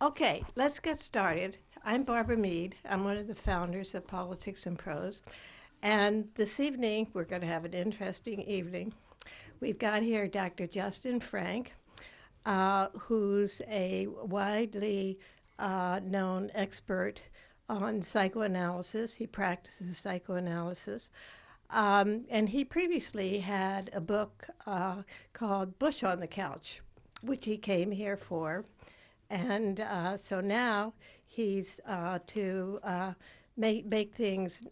Okay, let's get started. I'm Barbara Mead. I'm one of the founders of Politics and Prose. And this evening, we're going to have an interesting evening. We've got here Dr. Justin Frank, who's a widely known expert on psychoanalysis. He practices psychoanalysis. And he previously had a book called Bush on the Couch, which he came here for. And so now he's to make things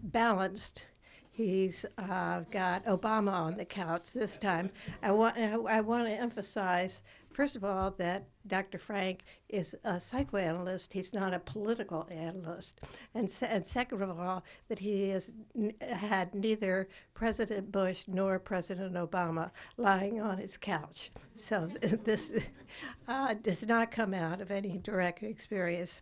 balanced. He's got Obama on the couch this time. I want to emphasize, first of all, that Dr. Frank is a psychoanalyst. He's not a political analyst. And second of all, that he has had neither President Bush nor President Obama lying on his couch. So this does not come out of any direct experience.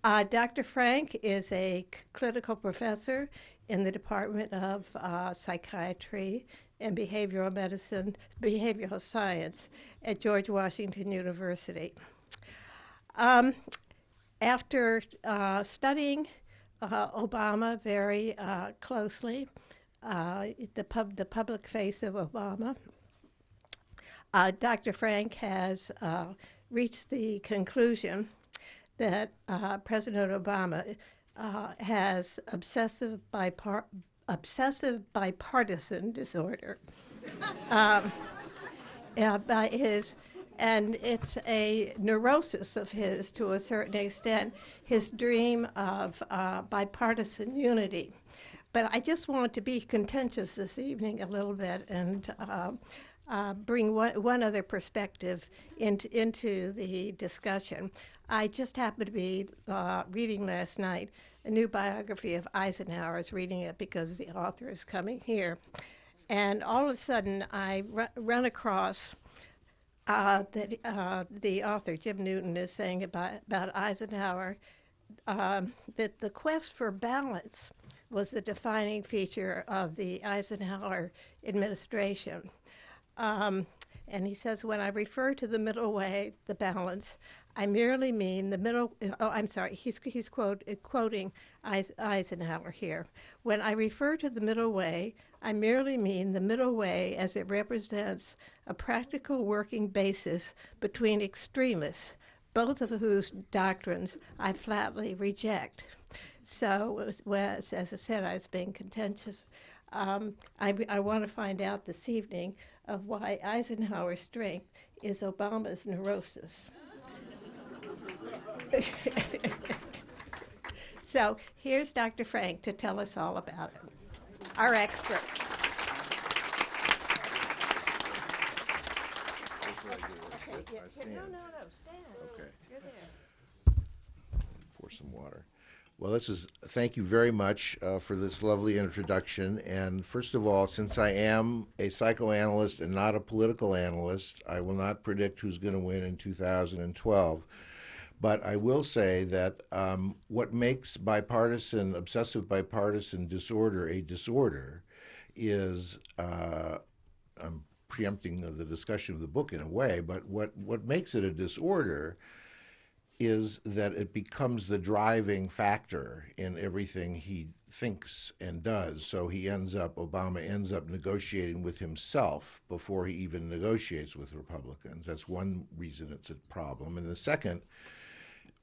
Dr. Frank is a clinical professor in the Department of Psychiatry and Behavioral Medicine, Behavioral Science at George Washington University. After studying Obama very closely, the public face of Obama, Dr. Frank has reached the conclusion that President Obama has obsessive bipartisan disorder. And it's a neurosis of his to a certain extent, his dream of bipartisan unity. But I just want to be contentious this evening a little bit and bring one other perspective into the discussion. I just happened to be reading last night a new biography of Eisenhower. I was reading it because the author is coming here. And all of a sudden, I run across that the author, Jim Newton, is saying about Eisenhower that the quest for balance was the defining feature of the Eisenhower administration. And he says, when I refer to the middle way, the balance, I merely mean the middle, he's quoting Eisenhower here. When I refer to the middle way, I merely mean the middle way as it represents a practical working basis between extremists, both of whose doctrines I flatly reject. So, as I said, I was being contentious. I want to find out this evening of why Eisenhower's strength is Obama's neurosis. So here's Dr. Frank to tell us all about it, our expert. No, stand. Okay. You're there. Pour some water. Well, thank you very much for this lovely introduction. And first of all, since I am a psychoanalyst and not a political analyst, I will not predict who's going to win in 2012. But I will say that what makes obsessive bipartisan disorder a disorder is, I'm preempting the discussion of the book in a way, but what makes it a disorder is that it becomes the driving factor in everything he thinks and does. So Obama ends up negotiating with himself before he even negotiates with Republicans. That's one reason it's a problem. And the second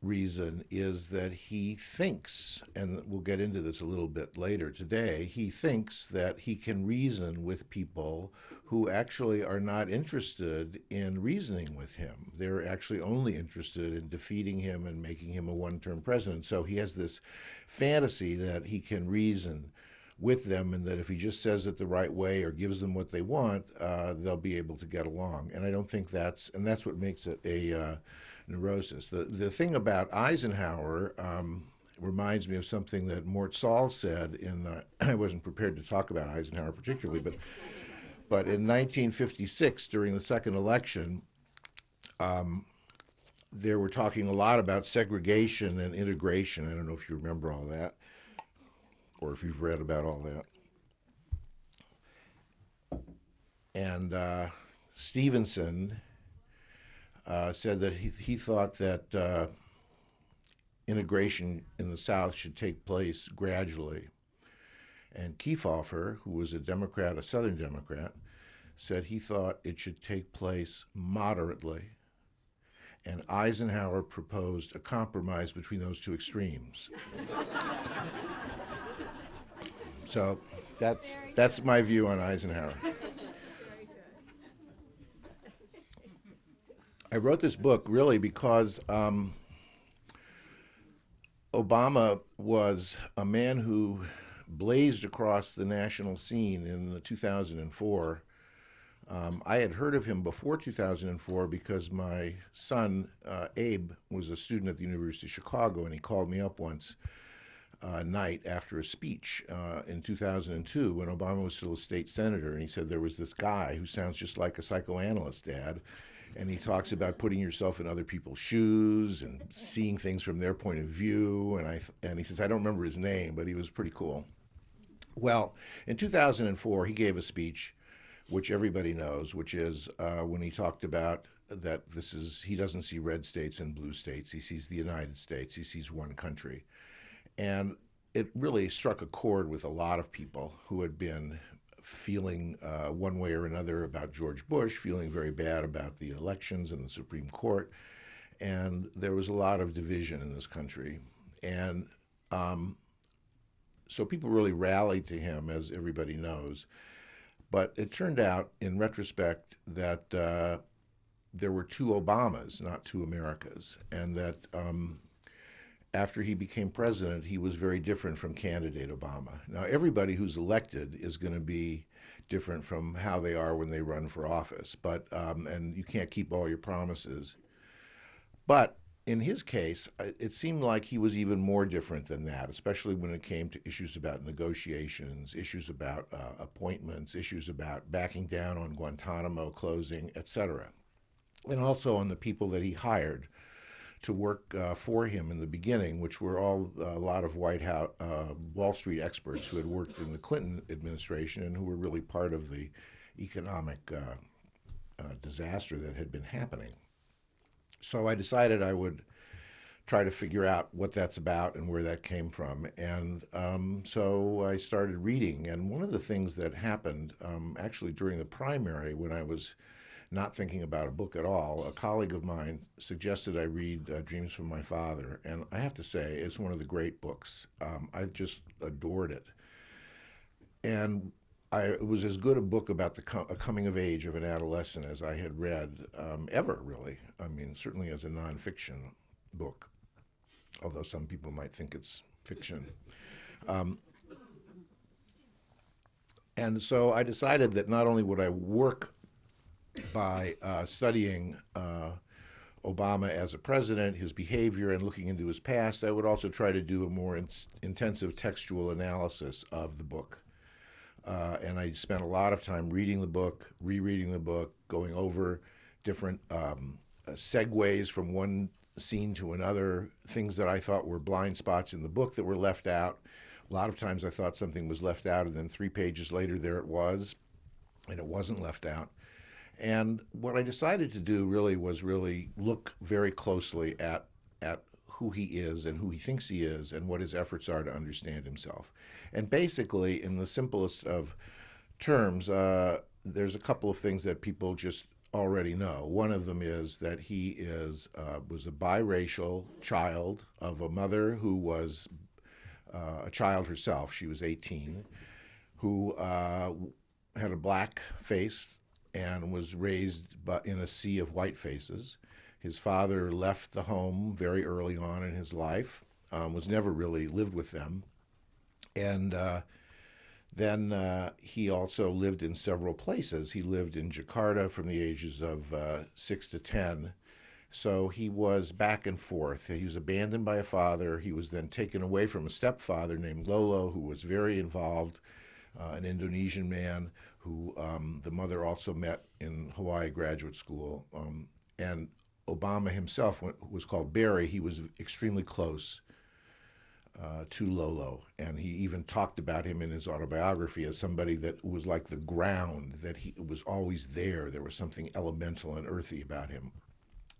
reason is that he thinks, and we'll get into this a little bit later today, he thinks that he can reason with people who actually are not interested in reasoning with him. They're actually only interested in defeating him and making him a one-term president. So he has this fantasy that he can reason with them, and that if he just says it the right way or gives them what they want, they'll be able to get along. And I don't think that's what makes it a neurosis. The thing about Eisenhower reminds me of something that Mort Saul said I wasn't prepared to talk about Eisenhower particularly, but in 1956, during the second election, they were talking a lot about segregation and integration. I don't know if you remember all that, or if you've read about all that. And Stevenson said that he thought that integration in the South should take place gradually. And Kefauver, who was a Democrat, a Southern Democrat, said he thought it should take place moderately. And Eisenhower proposed a compromise between those two extremes. So that's my view on Eisenhower. I wrote this book really because Obama was a man who blazed across the national scene in 2004. I had heard of him before 2004 because my son, Abe, was a student at the University of Chicago, and he called me up once night after a speech in 2002 when Obama was still a state senator, and he said there was this guy who sounds just like a psychoanalyst, Dad, and he talks about putting yourself in other people's shoes and seeing things from their point of view, and he says, I don't remember his name, but he was pretty cool. Well, in 2004, he gave a speech which everybody knows, which is when he talked about that he doesn't see red states and blue states. He sees the United States. He sees one country. And it really struck a chord with a lot of people who had been feeling one way or another about George Bush, feeling very bad about the elections and the Supreme Court. And there was a lot of division in this country. And so people really rallied to him, as everybody knows. But it turned out, in retrospect, that there were two Obamas, not two Americas, and that after he became president, he was very different from candidate Obama. Now, everybody who's elected is going to be different from how they are when they run for office, but and you can't keep all your promises. But in his case, it seemed like he was even more different than that, especially when it came to issues about negotiations, issues about appointments, issues about backing down on Guantanamo closing, et cetera. And also on the people that he hired to work for him in the beginning, which were all a lot of White House, Wall Street experts who had worked in the Clinton administration and who were really part of the economic disaster that had been happening. So I decided I would try to figure out what that's about and where that came from. And so I started reading. And one of the things that happened actually during the primary, when I was not thinking about a book at all, a colleague of mine suggested I read Dreams from My Father. And I have to say, it's one of the great books. I just adored it. And it was as good a book about a coming of age of an adolescent as I had read ever, really. I mean, certainly as a nonfiction book, although some people might think it's fiction. And so I decided that not only would I work by studying Obama as a president, his behavior, and looking into his past, I would also try to do a more intensive textual analysis of the book. And I spent a lot of time reading the book, rereading the book, going over different segues from one scene to another, things that I thought were blind spots in the book that were left out. A lot of times I thought something was left out, and then 3 pages later there it was, and it wasn't left out. And what I decided to do really was look very closely at who he is and who he thinks he is and what his efforts are to understand himself. And basically, in the simplest of terms, there's a couple of things that people just already know. One of them is that he was a biracial child of a mother who was a child herself. She was 18, who had a black face and was raised in a sea of white faces. His father left the home very early on in his life, was never really lived with them. And then he also lived in several places. He lived in Jakarta from the ages of 6 to 10. So he was back and forth. He was abandoned by a father. He was then taken away from a stepfather named Lolo, who was very involved, an Indonesian man who the mother also met in Hawaii Graduate School. And Obama himself was called Barry. He was extremely close to Lolo, and he even talked about him in his autobiography as somebody that was like the ground, that he was always there. There was something elemental and earthy about him.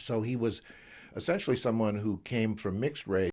So he was essentially someone who came from mixed race.